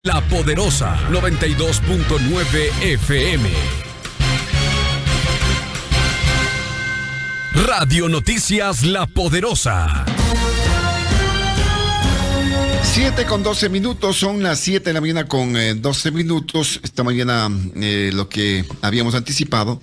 La Poderosa 92.9 FM. Radio Noticias La Poderosa. 7:12, son las 7 de la mañana con 12 minutos. Esta mañana lo que habíamos anticipado,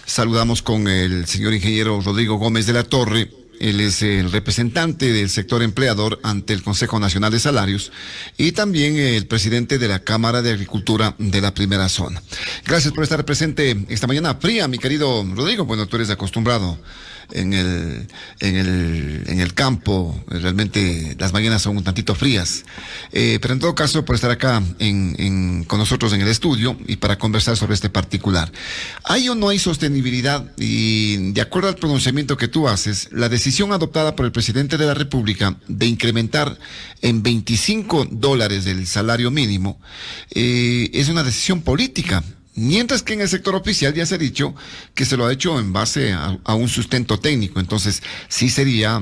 saludamos con el señor ingeniero Rodrigo Gómez de la Torre. Él es el representante del sector empleador ante el Consejo Nacional de Salarios y también el presidente de la Cámara de Agricultura de la Primera Zona. Gracias por estar presente esta mañana fría, mi querido Rodrigo. Bueno, tú eres acostumbrado en el campo, realmente las mañanas son un tantito frías, pero en todo caso por estar acá con nosotros en el estudio y para conversar sobre este particular. ¿Hay o no hay sostenibilidad? Y de acuerdo al pronunciamiento que tú haces, la decisión adoptada por el presidente de la República de incrementar en $25 el salario mínimo es una decisión política. Mientras que en el sector oficial ya se ha dicho que se lo ha hecho en base a un sustento técnico. Entonces, sí sería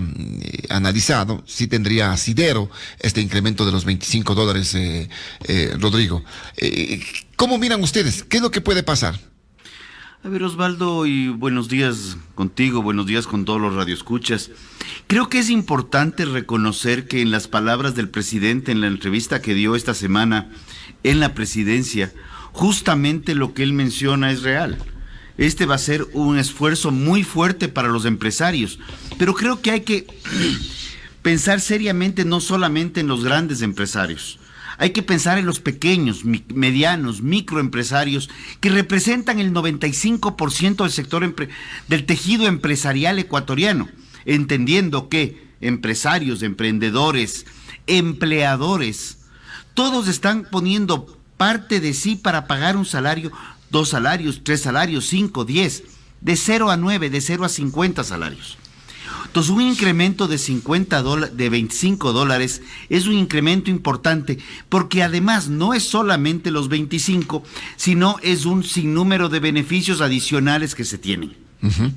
analizado, sí tendría asidero este incremento de los $25, Rodrigo. ¿Cómo miran ustedes? ¿Qué es lo que puede pasar? A ver, Osvaldo, y buenos días contigo, buenos días con todos los radioescuchas. Creo que es importante reconocer que en las palabras del presidente en la entrevista que dio esta semana en la presidencia, justamente lo que él menciona es real. Este va a ser un esfuerzo muy fuerte para los empresarios, pero creo que hay que pensar seriamente no solamente en los grandes empresarios. Hay que pensar en los pequeños, medianos, microempresarios que representan el 95% del sector del tejido empresarial ecuatoriano, entendiendo que empresarios, emprendedores, empleadores, todos están poniendo parte de sí para pagar un salario, 2 salarios, 3 salarios, 5, 10, de 0 a 9, de 0 a 50 salarios. Entonces, un incremento de de $25 es un incremento importante, porque además no es solamente los 25, sino es un sinnúmero de beneficios adicionales que se tienen. Uh-huh.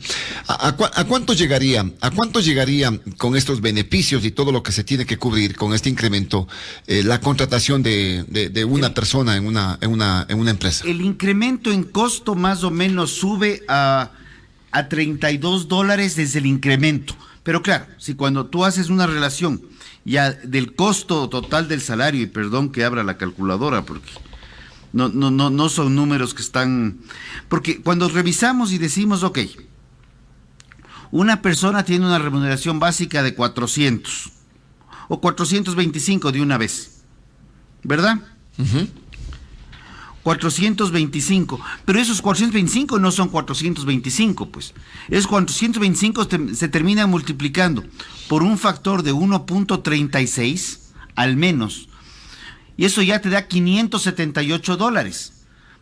¿A cuánto llegaría? ¿A cuánto llegaría con estos beneficios y todo lo que se tiene que cubrir con este incremento la contratación de una persona en una empresa? El incremento en costo más o menos sube a $32 desde el incremento. Pero claro, si cuando tú haces una relación ya del costo total del salario, y perdón que abra la calculadora porque no son números que están... Porque cuando revisamos y decimos, ok, una persona tiene una remuneración básica de 400 o 425 de una vez, ¿verdad? Uh-huh. 425, pero esos 425 no son 425, pues. Esos 425 se terminan multiplicando por un factor de 1.36 al menos. Y eso ya te da $578.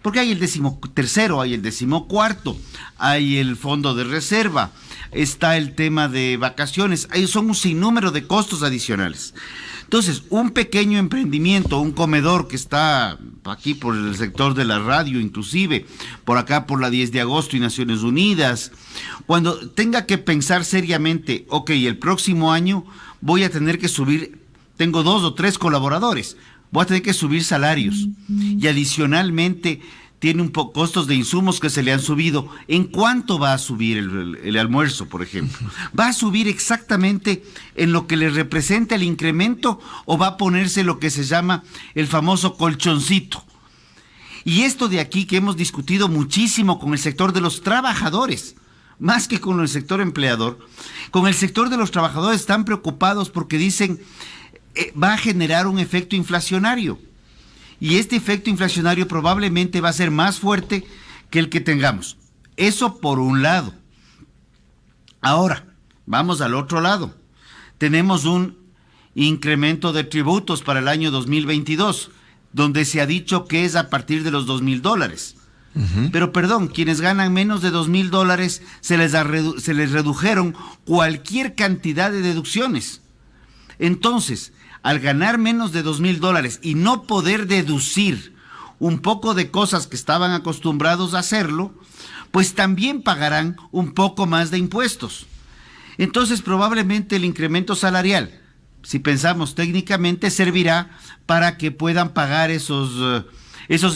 Porque hay el 13º, hay el 14º, hay el fondo de reserva, está el tema de vacaciones, ahí son un sinnúmero de costos adicionales. Entonces, un pequeño emprendimiento, un comedor que está aquí por el sector de la radio, inclusive, por acá por la 10 de agosto y Naciones Unidas, cuando tenga que pensar seriamente, ok, el próximo año voy a tener que subir, tengo 2 o 3 colaboradores, voy a tener que subir salarios y adicionalmente tiene costos de insumos que se le han subido. ¿En cuánto va a subir el almuerzo, por ejemplo? ¿Va a subir exactamente en lo que le representa el incremento o va a ponerse lo que se llama el famoso colchoncito? Y esto de aquí que hemos discutido muchísimo con el sector de los trabajadores, más que con el sector empleador, con el sector de los trabajadores están preocupados porque dicen va a generar un efecto inflacionario. Y este efecto inflacionario probablemente va a ser más fuerte que el que tengamos. Eso por un lado. Ahora, vamos al otro lado. Tenemos un incremento de tributos para el año 2022, donde se ha dicho que es a partir de los $2,000. Uh-huh. Pero perdón, quienes ganan menos de $2,000 se les redujeron cualquier cantidad de deducciones. Entonces, al ganar menos de $2,000 y no poder deducir un poco de cosas que estaban acostumbrados a hacerlo, pues también pagarán un poco más de impuestos. Entonces, probablemente el incremento salarial si pensamos técnicamente, servirá para que puedan pagar esos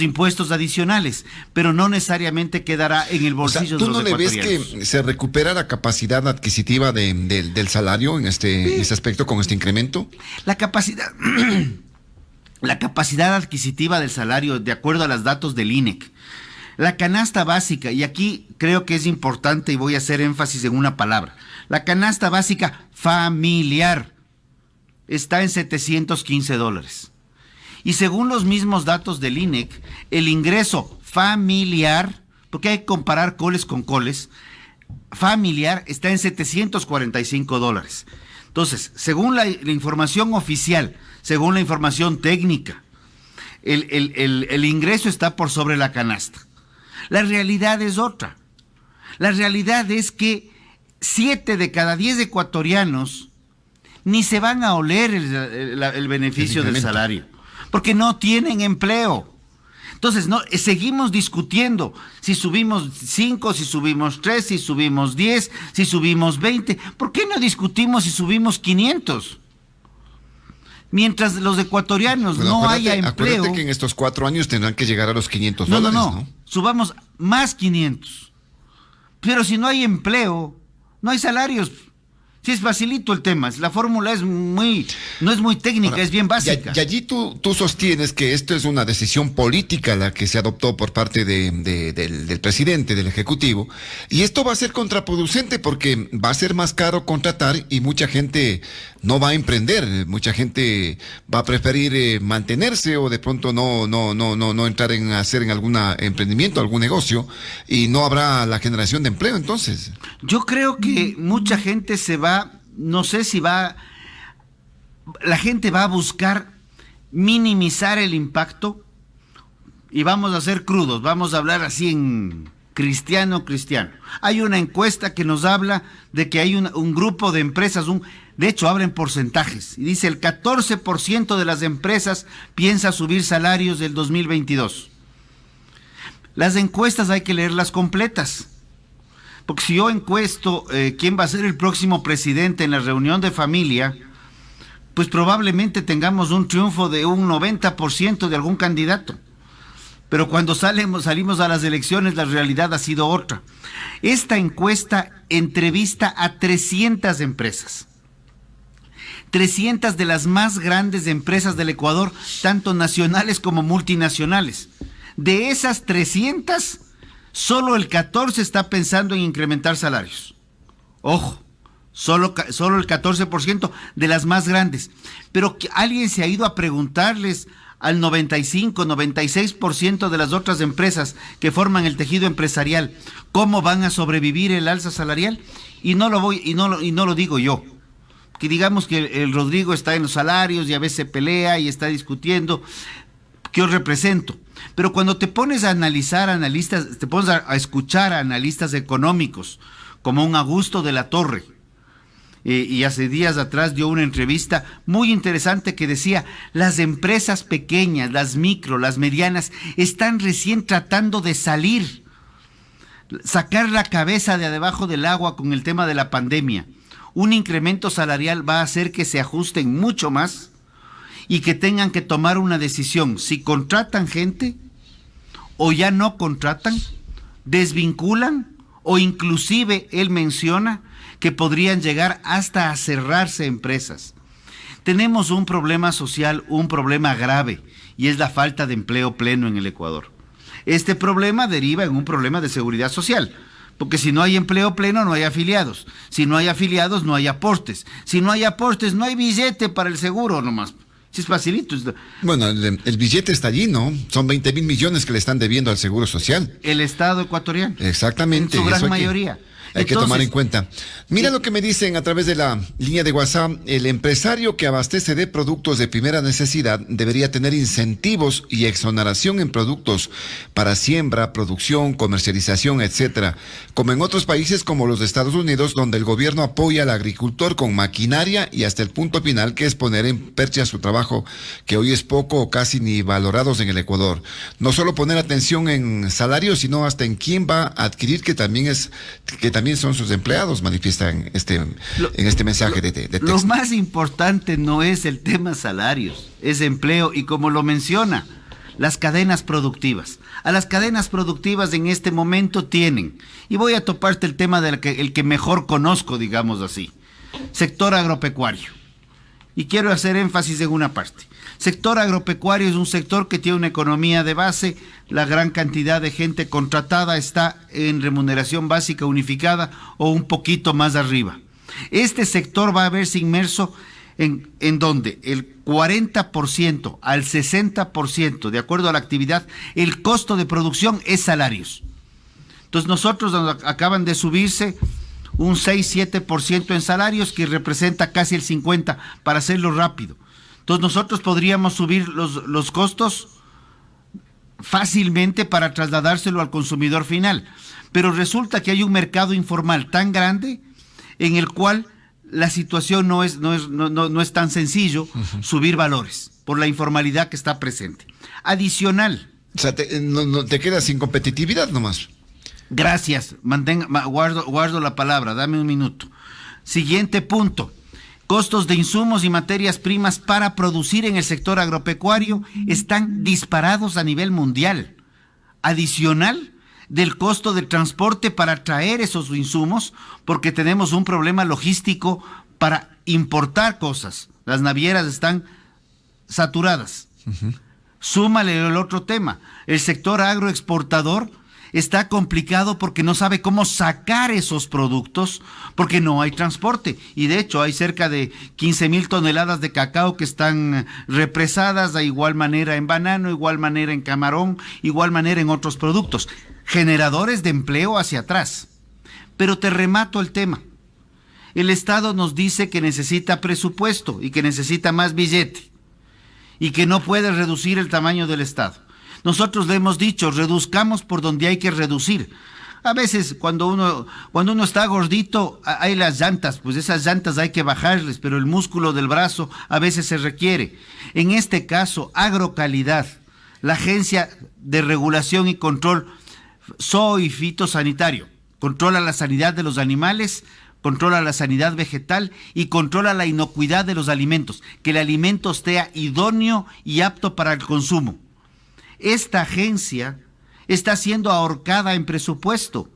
impuestos adicionales, pero no necesariamente quedará en el bolsillo de los ecuatorianos. ¿Tú no le ves que se recupera la capacidad adquisitiva del salario en este aspecto con este incremento? La capacidad adquisitiva del salario, de acuerdo a los datos del INEC, la canasta básica, y aquí creo que es importante y voy a hacer énfasis en una palabra, la canasta básica familiar está en $715. Y según los mismos datos del INEC, el ingreso familiar, porque hay que comparar coles con coles, familiar está en $745. Entonces, según la información oficial, según la información técnica, el ingreso está por sobre la canasta. La realidad es otra. La realidad es que 7 de cada 10 ecuatorianos ni se van a oler el beneficio del salario, porque no tienen empleo. Entonces, seguimos discutiendo si subimos 5, si subimos 3, si subimos 10, si subimos 20. ¿Por qué no discutimos si subimos 500? Mientras los ecuatorianos no haya empleo. Acuérdate que en estos 4 años tendrán que llegar a los $500. No. Subamos más 500. Pero si no hay empleo, no hay salarios. Sí, es facilito el tema. La fórmula no es muy técnica, ahora, es bien básica. Y allí tú sostienes que esto es una decisión política la que se adoptó por parte del presidente, del Ejecutivo, y esto va a ser contraproducente porque va a ser más caro contratar y mucha gente no va a emprender, mucha gente va a preferir mantenerse o de pronto no entrar en hacer en algún emprendimiento, algún negocio, y no habrá la generación de empleo entonces. Yo creo que mucha gente la gente va a buscar minimizar el impacto, y vamos a ser crudos, vamos a hablar así en cristiano. Hay una encuesta que nos habla de que hay un grupo de empresas, de hecho habla en porcentajes, y dice el 14% de las empresas piensa subir salarios del 2022. Las encuestas hay que leerlas completas. Porque si yo encuesto quién va a ser el próximo presidente en la reunión de familia, pues probablemente tengamos un triunfo de un 90% de algún candidato. Pero cuando salimos a las elecciones, la realidad ha sido otra. Esta encuesta entrevista a 300 empresas. 300 de las más grandes empresas del Ecuador, tanto nacionales como multinacionales. De esas 300... solo el 14% está pensando en incrementar salarios. Ojo, solo el 14% de las más grandes. Pero alguien se ha ido a preguntarles al 95, 96% de las otras empresas que forman el tejido empresarial cómo van a sobrevivir el alza salarial, y no lo digo yo. Que digamos que el Rodrigo está en los salarios y a veces pelea y está discutiendo. Que yo represento. Pero cuando te pones a analizar analistas, te pones a escuchar a analistas económicos, como un Augusto de la Torre, y hace días atrás dio una entrevista muy interesante que decía, las empresas pequeñas, las micro, las medianas, están recién tratando de sacar la cabeza de debajo del agua con el tema de la pandemia. Un incremento salarial va a hacer que se ajusten mucho más y que tengan que tomar una decisión, si contratan gente o ya no contratan, desvinculan, o inclusive él menciona que podrían llegar hasta a cerrarse empresas. Tenemos un problema social, un problema grave, y es la falta de empleo pleno en el Ecuador. Este problema deriva en un problema de seguridad social, porque si no hay empleo pleno no hay afiliados, si no hay afiliados no hay aportes, si no hay aportes no hay billete para el seguro nomás. Sí, es facilito. Bueno, el billete está allí, ¿no? Son 20,000 millones que le están debiendo al Seguro Social. El Estado ecuatoriano. Exactamente. En su gran mayoría. Hay que tomar en cuenta. Mira lo que me dicen a través de la línea de WhatsApp. El empresario que abastece de productos de primera necesidad debería tener incentivos y exoneración en productos para siembra, producción, comercialización, etcétera. Como en otros países como los de Estados Unidos, donde el gobierno apoya al agricultor con maquinaria y hasta el punto final, que es poner en percha su trabajo, que hoy es poco o casi ni valorados en el Ecuador. No solo poner atención en salarios, sino hasta en quién va a adquirir, que también es también son sus empleados, manifiestan en este mensaje de texto. Lo más importante no es el tema salarios, es empleo y, como lo menciona, las cadenas productivas. A las cadenas productivas en este momento tienen, y voy a toparte el tema el que mejor conozco, digamos así, sector agropecuario. Y quiero hacer énfasis en una parte. Sector agropecuario es un sector que tiene una economía de base, la gran cantidad de gente contratada está en remuneración básica unificada o un poquito más arriba. Este sector va a verse inmerso en donde el 40% al 60%, de acuerdo a la actividad, el costo de producción es salarios. Entonces nosotros acaban de subirse un 6-7% en salarios, que representa casi el 50%, para hacerlo rápido. Entonces nosotros podríamos subir los costos fácilmente para trasladárselo al consumidor final. Pero resulta que hay un mercado informal tan grande en el cual la situación no es tan sencillo subir valores por la informalidad que está presente. Adicional. O sea, te quedas sin competitividad nomás. Gracias, guardo la palabra, dame un minuto. Siguiente punto. Costos de insumos y materias primas para producir en el sector agropecuario están disparados a nivel mundial. Adicional del costo del transporte para traer esos insumos, porque tenemos un problema logístico para importar cosas. Las navieras están saturadas. Súmale el otro tema. El sector agroexportador está complicado porque no sabe cómo sacar esos productos, porque no hay transporte. Y de hecho hay cerca de 15,000 toneladas de cacao que están represadas, de igual manera en banano, igual manera en camarón, igual manera en otros productos. Generadores de empleo hacia atrás. Pero te remato el tema. El Estado nos dice que necesita presupuesto y que necesita más billete y que no puede reducir el tamaño del Estado. Nosotros le hemos dicho, reduzcamos por donde hay que reducir. A veces cuando uno está gordito, hay las llantas, pues esas llantas hay que bajarles, pero el músculo del brazo a veces se requiere. En este caso, Agrocalidad, la Agencia de Regulación y Control Zoo y Fitosanitario, controla la sanidad de los animales, controla la sanidad vegetal y controla la inocuidad de los alimentos, que el alimento esté idóneo y apto para el consumo. Esta agencia está siendo ahorcada en presupuesto,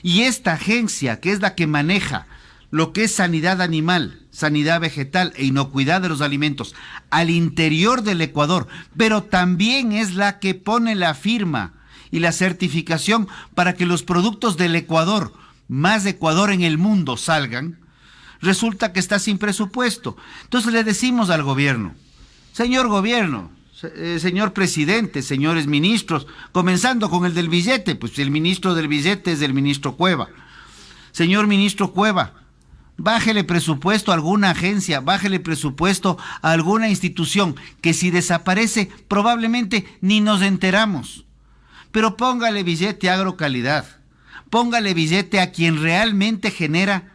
y esta agencia, que es la que maneja lo que es sanidad animal, sanidad vegetal e inocuidad de los alimentos al interior del Ecuador, pero también es la que pone la firma y la certificación para que los productos del Ecuador, más Ecuador en el mundo, salgan, resulta que está sin presupuesto. Entonces le decimos al gobierno, señor gobierno, señor presidente, señores ministros, comenzando con el del billete, pues el ministro del billete es el ministro Cueva. Señor ministro Cueva, bájele presupuesto a alguna agencia, bájele presupuesto a alguna institución que si desaparece probablemente ni nos enteramos. Pero póngale billete a Agrocalidad, póngale billete a quien realmente genera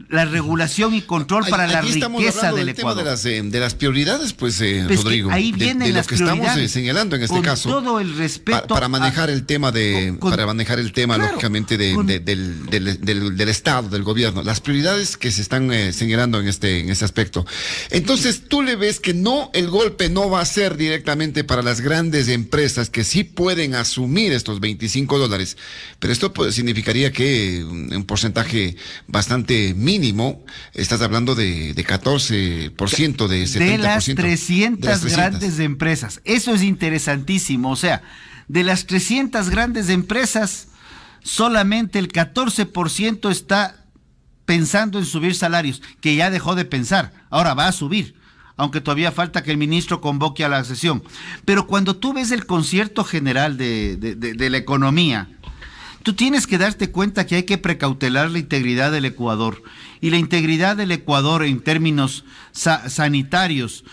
la regulación y control para la riqueza del Ecuador. De las prioridades, pues, Rodrigo. Ahí vienen las que prioridades. Estamos señalando en este caso. Con todo el respeto. Para manejar el tema claro, lógicamente, del Estado, del gobierno. Las prioridades que se están señalando en este aspecto. Entonces, tú le ves que el golpe no va a ser directamente para las grandes empresas que sí pueden asumir estos $25, pero esto significaría que un porcentaje bastante mínimo, estás hablando de 14%, de 70%. De las 300 grandes empresas. Eso es interesantísimo. O sea, de las 300 grandes empresas, solamente el 14% está pensando en subir salarios, que ya dejó de pensar. Ahora va a subir, aunque todavía falta que el ministro convoque a la sesión. Pero cuando tú ves el concierto general de la economía, tú tienes que darte cuenta que hay que precautelar la integridad del Ecuador. Y la integridad del Ecuador en términos sanitarios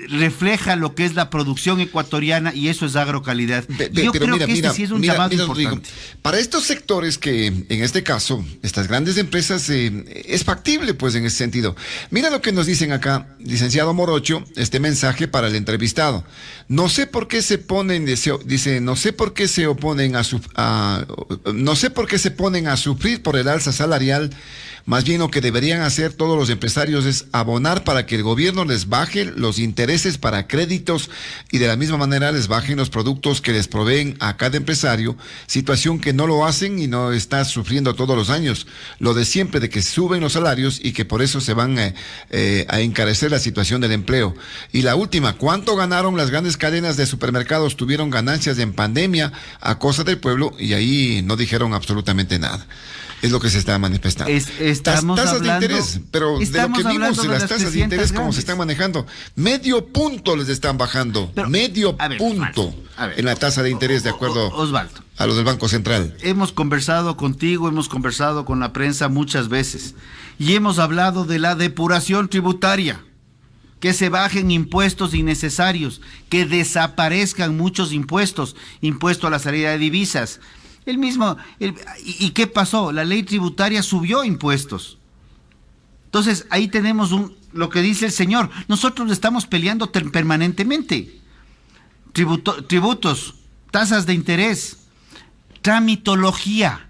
refleja lo que es la producción ecuatoriana y eso es agrocalidad. Yo creo mira, que este sí es un llamado Rodrigo, importante. para estos sectores que, en este caso, estas grandes empresas, es factible, pues, en ese sentido. Mira lo que nos dicen acá, licenciado Morocho, este mensaje para el entrevistado. No sé por qué se ponen, dice, no sé por qué se oponen no sé por qué se ponen a sufrir por el alza salarial. Más bien lo que deberían hacer todos los empresarios es abonar para que el gobierno les baje los intereses para créditos y de la misma manera les bajen los productos que les proveen a cada empresario, situación que no lo hacen y no está sufriendo todos los años. Lo de siempre de que suben los salarios y que por eso se van a encarecer la situación del empleo. Y la última, ¿cuánto ganaron las grandes cadenas de supermercados? Tuvieron ganancias en pandemia a costa del pueblo y ahí no dijeron absolutamente nada. Es lo que se está manifestando. Estamos tasas hablando, de interés, pero de lo que vimos de las tasas de interés, cómo se están manejando, medio punto les están bajando, pero, medio punto en la tasa de interés, de acuerdo Osvaldo, a los del Banco Central. Hemos conversado contigo, hemos conversado con la prensa muchas veces y hemos hablado de la depuración tributaria, que se bajen impuestos innecesarios, que desaparezcan muchos impuestos, impuesto a la salida de divisas. ¿Y qué pasó? La ley tributaria subió impuestos. Entonces, ahí tenemos lo que dice el señor. Nosotros estamos peleando permanentemente. Tributos, tasas de interés, tramitología.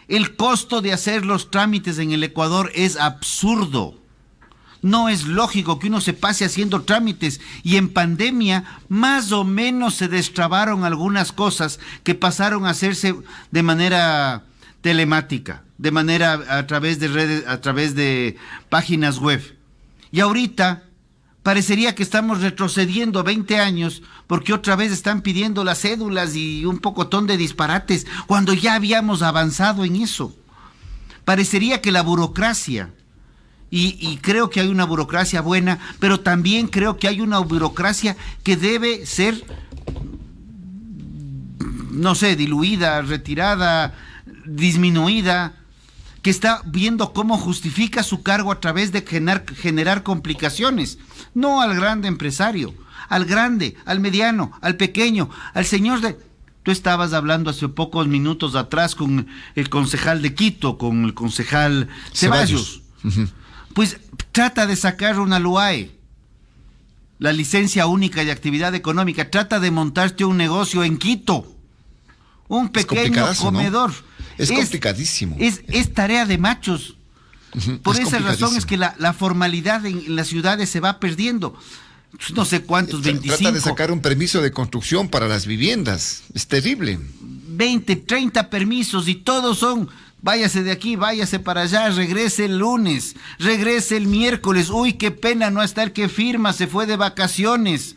El costo de hacer los trámites en el Ecuador es absurdo. No es lógico que uno se pase haciendo trámites y en pandemia más o menos se destrabaron algunas cosas que pasaron a hacerse de manera telemática, de manera a través de redes, a través de páginas web. Y ahorita parecería que estamos retrocediendo 20 años porque otra vez están pidiendo las cédulas y un pocotón de disparates cuando ya habíamos avanzado en eso. Parecería que la burocracia... Y creo que hay una burocracia buena, pero también creo que hay una burocracia que debe ser, no sé, diluida, retirada, disminuida, que está viendo cómo justifica su cargo a través de generar complicaciones, no al grande empresario, al grande, al mediano, al pequeño, al señor de... Tú estabas hablando hace pocos minutos atrás con el concejal de Quito, con el concejal Ceballos. Uh-huh. Pues trata de sacar una LUAE, la licencia única de actividad económica, trata de montarte un negocio en Quito, un pequeño comedor. ¿No? Es complicadísimo. Es tarea de machos. Uh-huh. Por esa razón es que la formalidad en las ciudades se va perdiendo. No sé cuántos, 25. Trata de sacar un permiso de construcción para las viviendas. Es terrible. 20, 30 permisos y todos son... Váyase de aquí, váyase para allá, regrese el lunes, regrese el miércoles. Uy, qué pena, no está el que firma, se fue de vacaciones.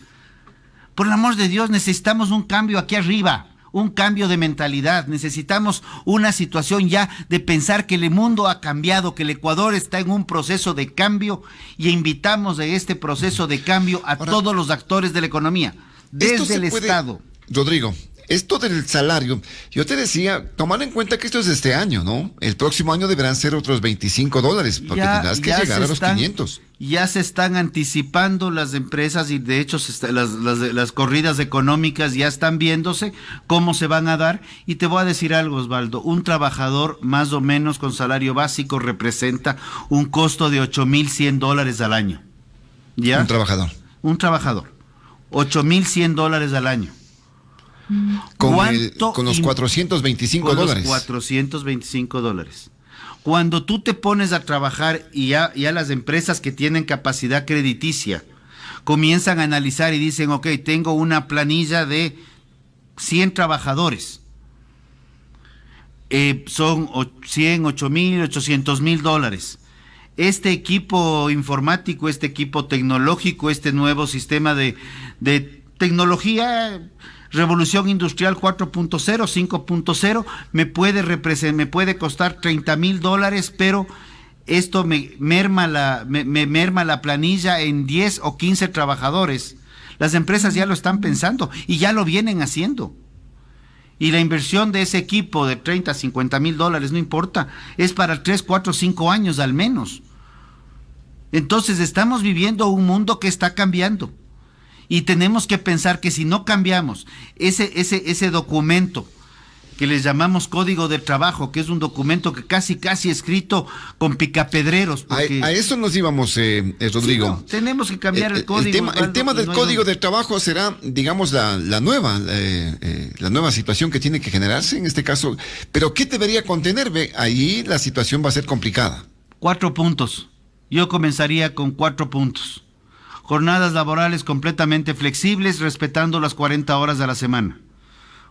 Por el amor de Dios, necesitamos un cambio aquí arriba, un cambio de mentalidad. Necesitamos una situación ya de pensar que el mundo ha cambiado, que el Ecuador está en un proceso de cambio y invitamos a este proceso de cambio a todos los actores de la economía, desde el Estado. Rodrigo, esto del salario, yo te decía, tomar en cuenta que esto es de este año, ¿no? El próximo año deberán ser otros $25, porque tendrás que llegar a los 500. Ya se están anticipando las empresas y de hecho las corridas económicas ya están viéndose cómo se van a dar. Y te voy a decir algo, Osvaldo, un trabajador más o menos con salario básico representa un costo de $8,100 al año. ¿Ya? Un trabajador, $8,100 al año. Con los $425. Con los $425. Cuando tú te pones a trabajar y ya las empresas que tienen capacidad crediticia comienzan a analizar y dicen, ok, tengo una planilla de 100 trabajadores. Son 100, 8,000, $800,000. Este equipo informático, este equipo tecnológico, este nuevo sistema de tecnología... Revolución Industrial 4.0, 5.0, me puede costar $30,000, pero esto me merma la planilla en 10 o 15 trabajadores. Las empresas ya lo están pensando y ya lo vienen haciendo. Y la inversión de ese equipo de $30, $50,000, no importa, es para 3, 4, 5 años al menos. Entonces estamos viviendo un mundo que está cambiando. Y tenemos que pensar que si no cambiamos ese documento que les llamamos Código de Trabajo, que es un documento que casi escrito con picapedreros. Porque... A eso nos íbamos, Rodrigo. Sí, no, tenemos que cambiar el código. El tema del Código de Trabajo será, digamos, la nueva situación que tiene que generarse en este caso. Pero ¿qué debería contener? Ahí la situación va a ser complicada. 4 puntos. Yo comenzaría con 4 puntos. Jornadas laborales completamente flexibles, respetando las 40 horas a la semana.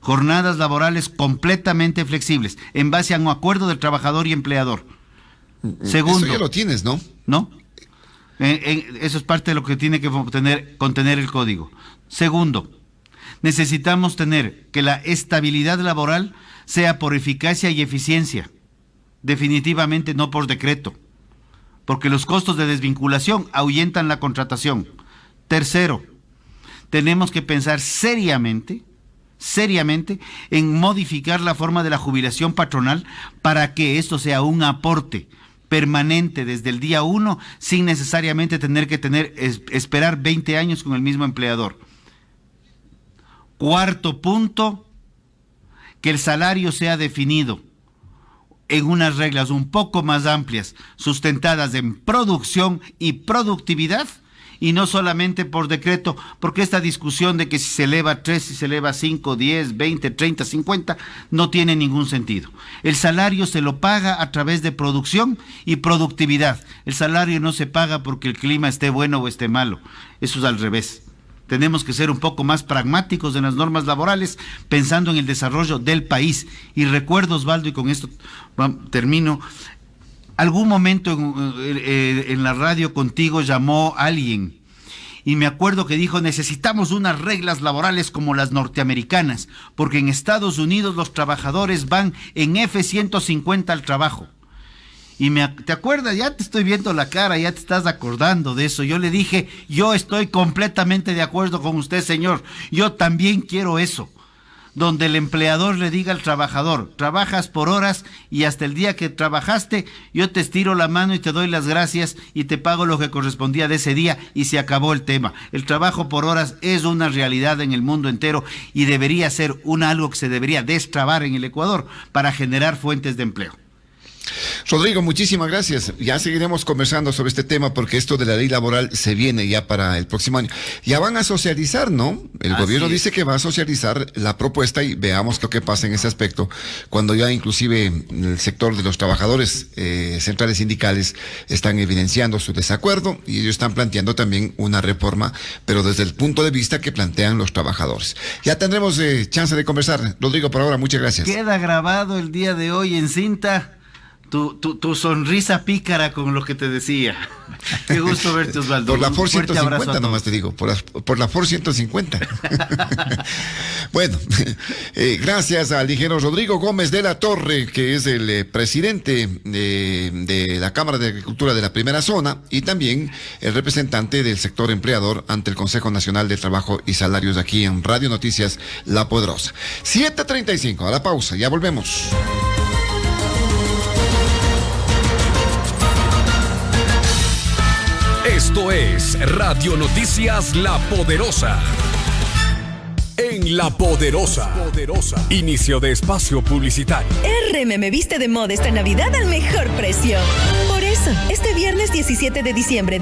Jornadas laborales completamente flexibles, en base a un acuerdo del trabajador y empleador. Segundo. Eso ya lo tienes, ¿no? ¿No? Eso es parte de lo que tiene que contener el código. Segundo, necesitamos tener que la estabilidad laboral sea por eficacia y eficiencia. Definitivamente no por decreto, porque los costos de desvinculación ahuyentan la contratación. Tercero, tenemos que pensar seriamente en modificar la forma de la jubilación patronal para que esto sea un aporte permanente desde el día 1 sin necesariamente tener que esperar 20 años con el mismo empleador. Cuarto punto, que el salario sea definido en unas reglas un poco más amplias, sustentadas en producción y productividad, y no solamente por decreto, porque esta discusión de que si se eleva 3, si se eleva 5, 10, 20, 30, 50, no tiene ningún sentido. El salario se lo paga a través de producción y productividad. El salario no se paga porque el clima esté bueno o esté malo. Eso es al revés. Tenemos que ser un poco más pragmáticos en las normas laborales, pensando en el desarrollo del país. Y recuerdo, Osvaldo, y con esto termino, algún momento en la radio contigo llamó alguien y me acuerdo que dijo: necesitamos unas reglas laborales como las norteamericanas, porque en Estados Unidos los trabajadores van en F-150 al trabajo. Y ¿te acuerdas? Ya te estoy viendo la cara, ya te estás acordando de eso. Yo le dije: yo estoy completamente de acuerdo con usted, señor. Yo también quiero eso. Donde el empleador le diga al trabajador: trabajas por horas y hasta el día que trabajaste, yo te estiro la mano y te doy las gracias y te pago lo que correspondía de ese día, y se acabó el tema. El trabajo por horas es una realidad en el mundo entero y debería ser algo que se debería destrabar en el Ecuador para generar fuentes de empleo. Rodrigo, muchísimas gracias. Ya seguiremos conversando sobre este tema porque esto de la ley laboral se viene ya para el próximo año. Ya van a socializar, ¿no? El gobierno dice que va a socializar la propuesta y veamos lo que pasa en ese aspecto, cuando ya inclusive el sector de los trabajadores centrales sindicales están evidenciando su desacuerdo y ellos están planteando también una reforma, pero desde el punto de vista que plantean los trabajadores. Ya tendremos chance de conversar. Rodrigo, por ahora, muchas gracias. Queda grabado el día de hoy en cinta tu sonrisa pícara con lo que te decía. Qué gusto verte, Osvaldo. Por la Ford 150 nomás te digo, por la Ford 150. Bueno, gracias al ingeniero Rodrigo Gómez de la Torre, que es el presidente de la Cámara de Agricultura de la Primera Zona y también el representante del sector empleador ante el Consejo Nacional de Trabajo y Salarios aquí en Radio Noticias La Poderosa. 7:35, a la pausa, ya volvemos. Esto es Radio Noticias La Poderosa. En La Poderosa. Inicio de espacio publicitario. RMM viste de moda esta Navidad al mejor precio. Por eso, este viernes 17 de diciembre